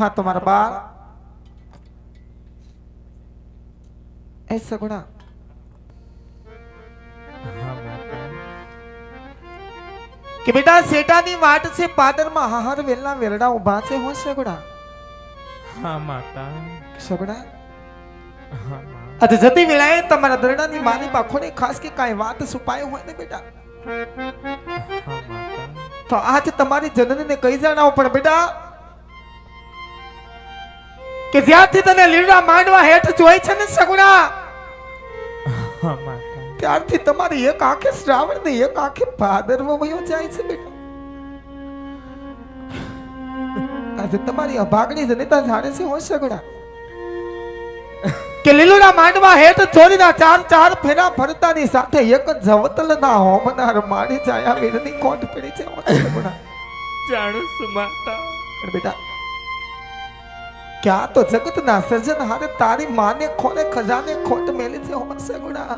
હા તમારા બાળ એ સગુણા કે બેટા સેટાની વાટ છે પાદરમાં હાહર વેલના વેલડા ઉભા છે હો સગુણા. હા માતા. સગુણા હા અત જતી વેળાએ તમારા દરડાની માની પાખોને ખાસ કે કાઈ વાત છુપાઈ હોય ને બેટા માતા. તો આજ તમારી જનનીને કહી જણાવો. પણ બેટા કે જ્યારથી તને લીલા માંડવા હેઠ જોઈ છે ને સગુણા હા માતા. ત્યારથી તમારી એક આંખે શ્રાવણ ને એક આંખે ભાદરવો વયો જાય છે બેટા. આજે તમારી અભાગણી જનિતા જાણે છે હો સગુણા કે લીલુડા માંડવા હેઠ ચોરીના ચાર ચાર ફેરા ફરતાની સાથે એક જ જવતલના હોમનાર માડી જાયા વીરની કોટ પડી છે હો સગુણા. જાણું છું માતા. પણ બેટા ક્યાં તો જગતના સર્જન હારે તારી માને ખોને ખજાને ખોટ મેલી છે હો સગુણા.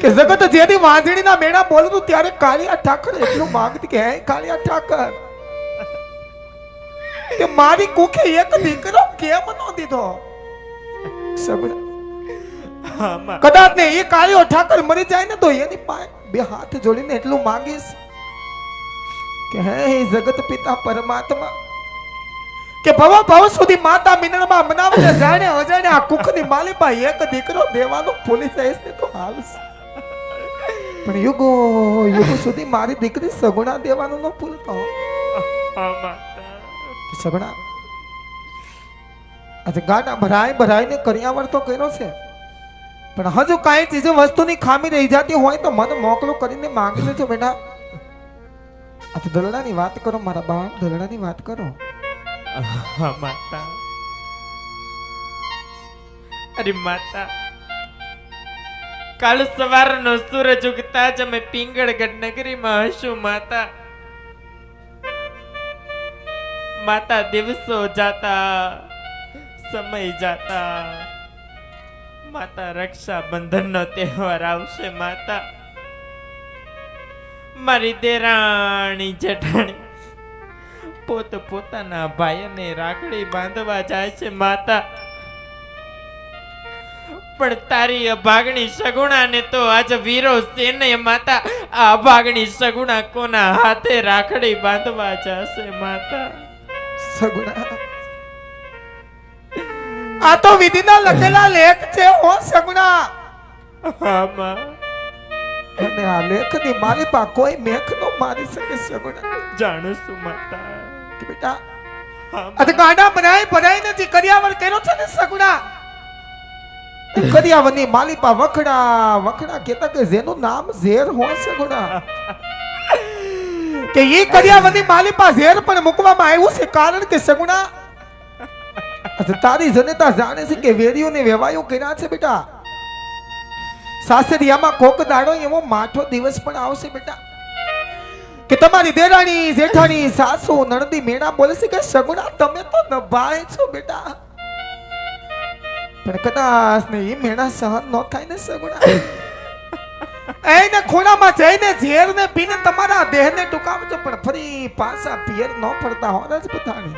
કે જગત જેની વાંજણીના મેણા બોલતું ત્યારે કાળિયા ઠાકર એટલું માંગતી કે હે કાળિયા ઠાકર કે મારી કુખે એક દીકરો કેમ નો દીધો સગુણા. કદાચ ને એ કાળિયો ઠાકર મરી જાય ને તો એની પાસે બે હાથ જોડીને એટલું માંગીશ કે હે જગત પિતા પરમાત્મા કે ભવ ભવ સુધી માતા મિનળમાં મનાવે જાણે અજાણે આ કુખની માલિપા એક દીકરો દેવાનો ભૂલી જાય છે તો હાલસ. પણ યુગો યુગો સુધી મારી દીકરી સગુણા દેવાનું ન ભૂલતો. સગુણા આજે ગાડા ભરાઈને કરિયાવર તો કર્યો છે પણ હજુ કાંઈ ચીજ વસ્તુની ખામી રહી જતી હોય તો મને મોકલો કરીને માંગી લેજો બેટા. આજે દલડાની વાત કરો મારા બા, દલડાની વાત કરો. હા માતા. અરે માતા, કાલ સવારનો સૂરજ ઉગતા જ અમે પિંગળગઢ નગરીમાં હશું માતા. માતા દિવસો જાતા સમય જાતા માતા રક્ષાબંધનનો તહેવાર આવશે માતા. મારી દેરાણી જેઠાણી પોતાના ભાઈને રાખડી બાંધવા જાય છે માતા. પણ તારી અભાગણી સગુણાને તો આજ વીરો છે ને માતા. આ અભાગણી સગુણા કોના હાથે રાખડી બાંધવા જશે માતા? સગુણા આ તો વિધિના લખેલા લેખ છે હો સગુણા. હા માં. અને આ લેખની માલિપા કોઈ મેખ નો મારી શકે સગુણા. જાણું છું માતા. કે બેટા આ ગાડા ભરાઈ નથી કરિયાવર કર્યો છે ને સગુણા. કરિયાવરની માલિપા વખડા વખડા કહેતા કે જેનું નામ ઝેર હોય સગુણા કે એ કરિયાવરની માલિપા ઝેર પણ મૂકવામાં આવ્યું છે કારણ કે સગુણા તારી જનતા જાણે છે કે વેરીઓને વેવાયો કર્યા છે બેટા. સાસરિયામાં કોક દાડો એવો માઠો દિવસ પણ આવશે બેટા કે તમારી દેરાણી જેઠાણી સાસુ નણંદી મેણા બોલે છે કે સગુણા તમે તો નભાય છો બેટા. પણ કદાચ ને એ મેણા સહન ન થાય ને સગુણા એને ખૂણામાં જઈને ઝેર ને પીને તમારા દેહને ટૂંકાવજો પણ ફરી પાછા પિયર ન ફરતા હોરા જ બધાની.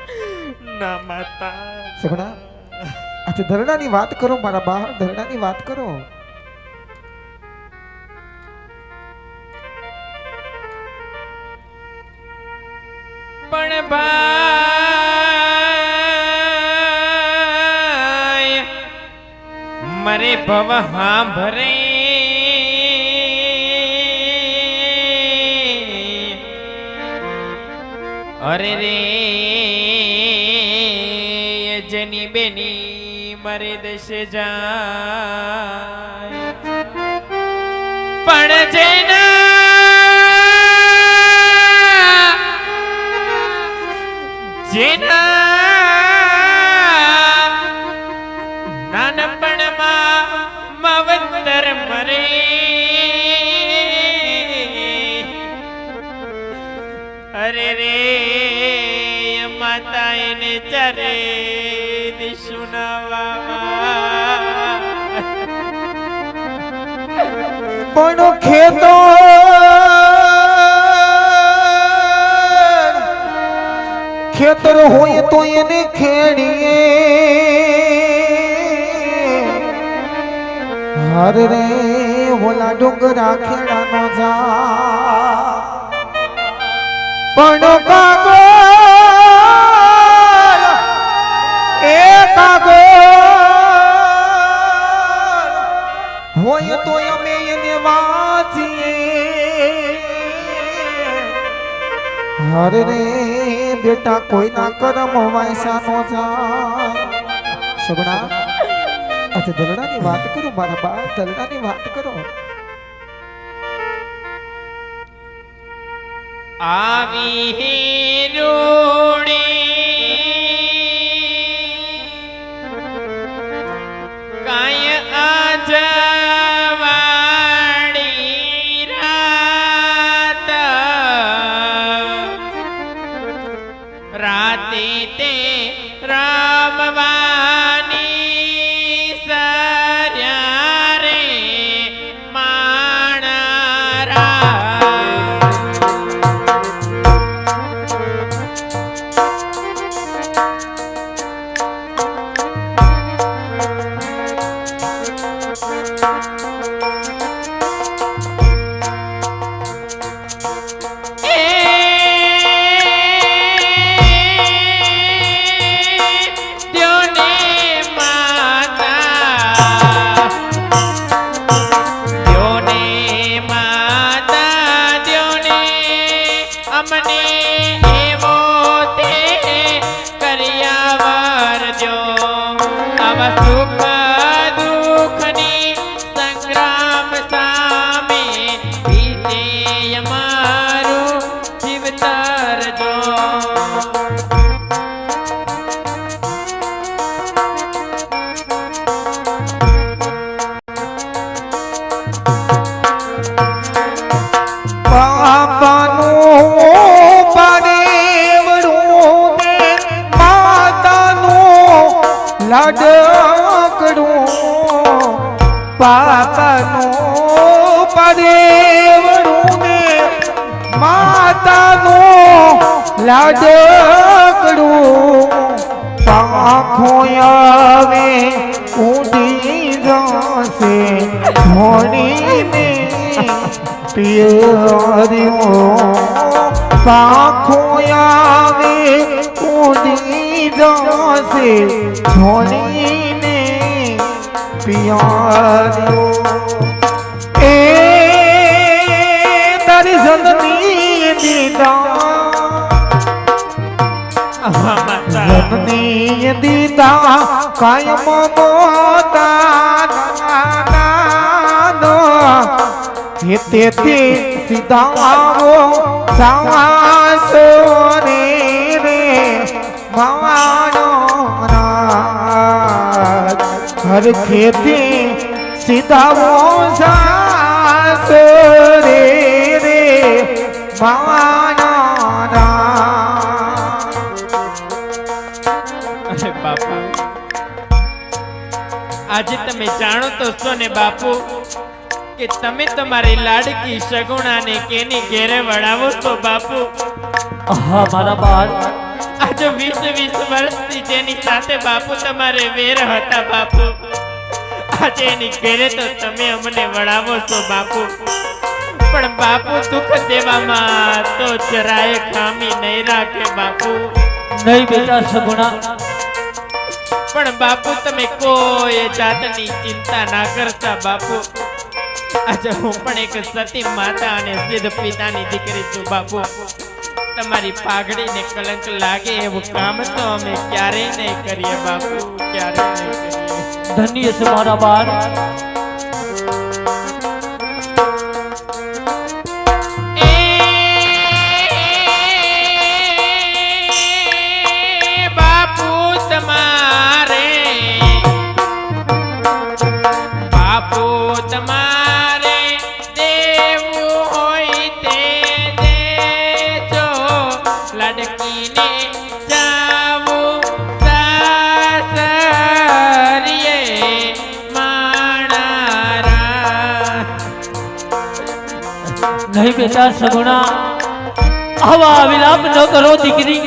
ના માતા. સગુણા આજે ધરણાની વાત કરો મારા બા, ધરણાની વાત કરો. પણ ભાઈ મરે ભવ હાંભરે અરે રે જેની બેની મરે દેશે જાય પણ જેના નાનપણમાં માવતર મરે અરે રે માતા એને ચારે સુનાવા પણ ખેતો ખેતર હોય તો એને ખેડીએ હર રે ઓલા ડુંગરા ખેડાનો જા પણ કાગળ એ કાગળ હોય તો અમે એને વાંચીએ હર રે બેટા કોઈના કરમ વાયસા નો જાય સગુણા અચ્છા દલડાની વાત કરો મારા બા દલડાની વાત કરો આવી હિરુણી કાય આજવાડી રાત રાતે તે રમવાની સર્યા રે માણરા લાડકડું પાપાનું પરેવડું ને માતાનું લાડકડું પાંખો આવે ઊંડી જશે ધોણીને પિયર્યો પાંખો આવે ઊંડી જશે ધોણીને પિયર્યો એ તારી જનની દીદા જનની દીદા કાયમ મોતા તેથી સીધા આવો સાવાસો રે માવાનો ઘર ખેતી સીધાવો સાસો રે માવાનો અરે બાપુ આજે તમે જાણો તો છો ને બાપુ કે તમે તમારી લાડકી સગુણાને કેની ઘેરે વડાવો છો બાપુ. હા મારા બાળ આજે 20 વર્ષથી જેની સાથે બાપુ તમારે વેર હતા બાપુ, આજે એની ઘેરે તો તમે અમને વડાવો છો બાપુ. પણ બાપુ દુઃખ દેવામાં તો જરાય ખામી નહીં રાખે બાપુ. નહીં બેટા સગુણા, પણ બાપુ તમે કોઈ જાતની ચિંતા ના કરતા બાપુ. આજે હું પણ એક સતી માતા અને સિદ્ધ પિતાની દીકરી છું બાપુ. તમારી પાઘડીને કલંક લાગે એવું કામ તો અમે ક્યારેય નહીં કરીએ બાપુ, ક્યારેય નહીં કરીએ. ધન્ય છે મારા બાળ. નહીં બેટા સગુણા, આવા વિલાપ ન કરો દીકરી.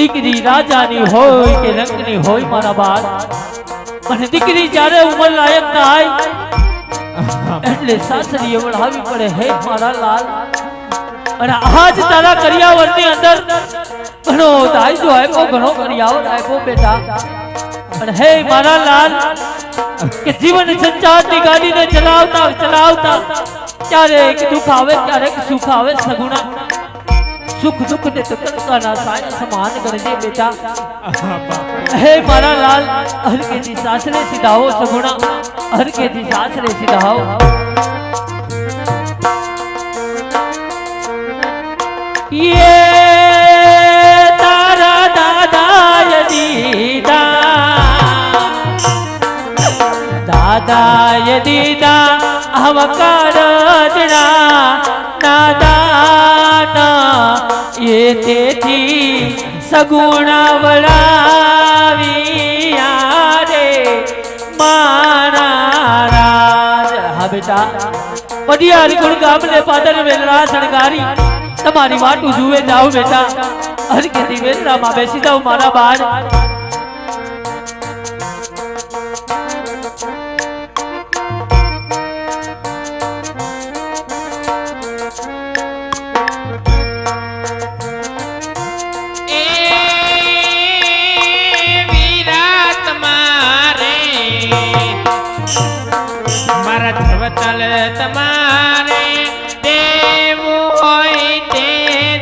દીકરી રાજાની હોય કે રંગની હોય મારા બાળ, પણ દીકરી જ્યારે ઉંમર લાયક થાય એટલે સાસરીએ વળાવી પડે. હે મારા લાલ, અને આજ તારા કરિયાવરની અંદર ઘણો દાયજો આપ્યો, ઘણો કરિયાવર આપ્યો બેટા. અને હે મારા લાલ, કે જીવન સંચારની ગાડીને ચલાવતા ચલાવતા ક્યારેક દુઃખ આવે ક્યારેક સુખ આવે. સગુણા સુખ દુઃખ ને તડકાના સાયા સમાન કરજે બેટા. હે મારા લાલ, હરકેથી સાસરે સીધાઓ. સગુણા હરકેથી સાસરે સીધાઓ. ये तारा दादा दीदा, दादा दीदा हम करजना नादाना, ये तेथी सगुणा वड़ावी रे मारा राज. હા બેટા, પડિયારી ગુણ ગામને પાદર વેલરા શણગારી તમારી વાટું જુએ જાઓ બેટા. હરકેથી વેલરામાં બેસી જાઓ મારા બાળ. તમારે દેવું હોય તે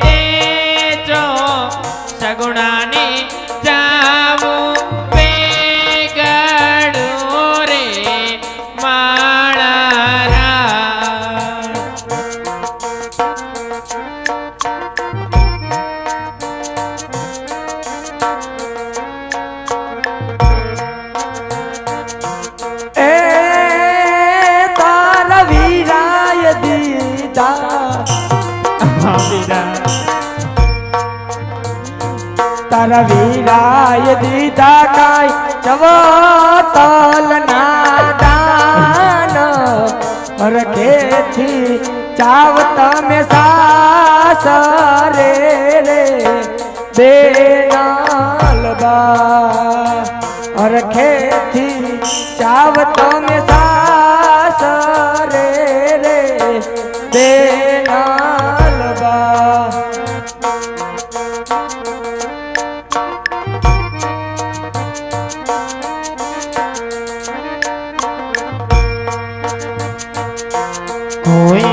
દેજો, સગુણાને જાવું બેગડું રે માળા. તારા વીરાય દીધા કાય ચવતલ ના દાન, રખેથી ચાવ તમે સાસરે રે બેનાલબા. રખેથી ચાવ તમે સાસરે રે બેનાલબા. कोई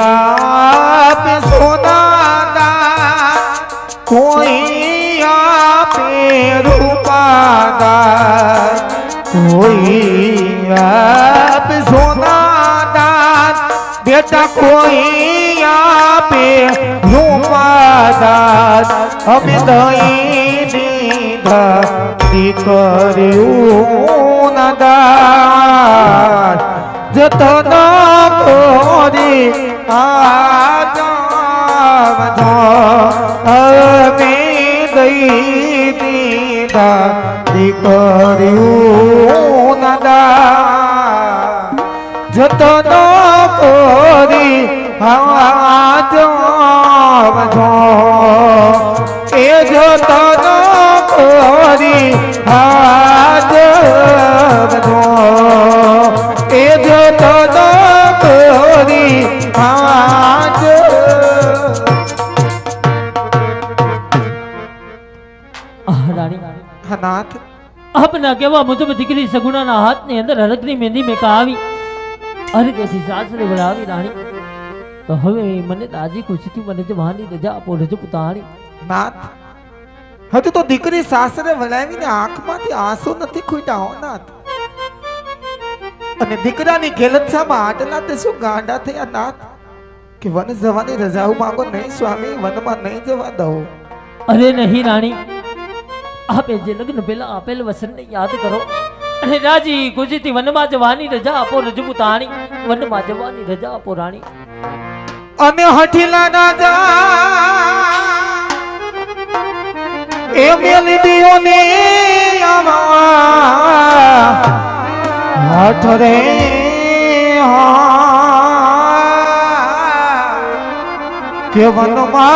आप सोनादार, कोई आप रूपादार, कोई आप सोनादार बेटा, कोई आप रूपादार. हम दई दीधा દીકરીઓ નદાર, જતન કોરી આજા અમે દઈ દીધા દીકરીઓ નદાર, જતન કોરી આજા એ જતન કોરી આજા એ જતન કોરી રાણી નાથ, આપના કેવા મુજબ દીકરી સગુણાના હાથની અંદર હરકની મહેંદી મેકા આવી, હરકેથી સાસરે વળાવી. રાણી તો હવે મને તાજી ખુશીથી મને જવાની રજા આપો રજપૂતાણી. નાથ, હજુ તો દીકરી સાસરે વળાવીને આંખમાંથી આંસુ નથી ખૂટ્યા હો નાથ. અને દીકરાની ગેલતસામાં આટલા તે શું ગાંડા થયા નાથ કે વન જવાની રજાઓ માંગો. નહીં સ્વામી, વનમાં નહીં જવા દો. અરે નહીં રાણી, આપે જે લગ્ન પહેલા આપેલ વચનને યાદ કરો અને રાજી ખુશીથી વનમાં જવાની રજા આપો રજપૂતાણી. વનમાં જવાની રજા આપો રાણી. અને હઠીલા રાજા એ મેલી દીઓને હાથ રે કે વનમાં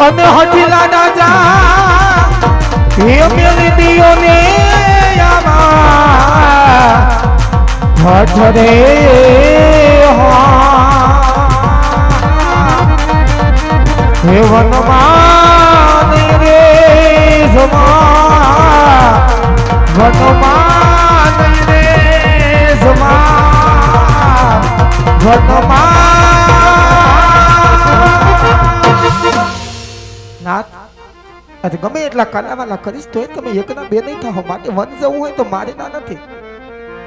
અને હઠીલા ના જા હે મેરી દિયોને આમાં હઠ રે હે વનમાં રે જમા વનમાં રે જમા નાથ આજે ગમે એટલા કરાવાલા કરીશ તોય તમે એકના બે નહીં થાઓ માટે વન જવું હોય તો મારે ના નથી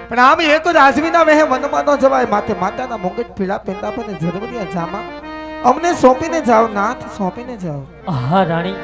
પણ આમ એક જ આજમીના વેહે વનમાં ન જવાય માથે માતાના મુંગટ પીળા પેંડા પર જરૂરિયા જામા અમને સોંપીને જાઓ નાથ સોંપીને જાઓ હા રાણી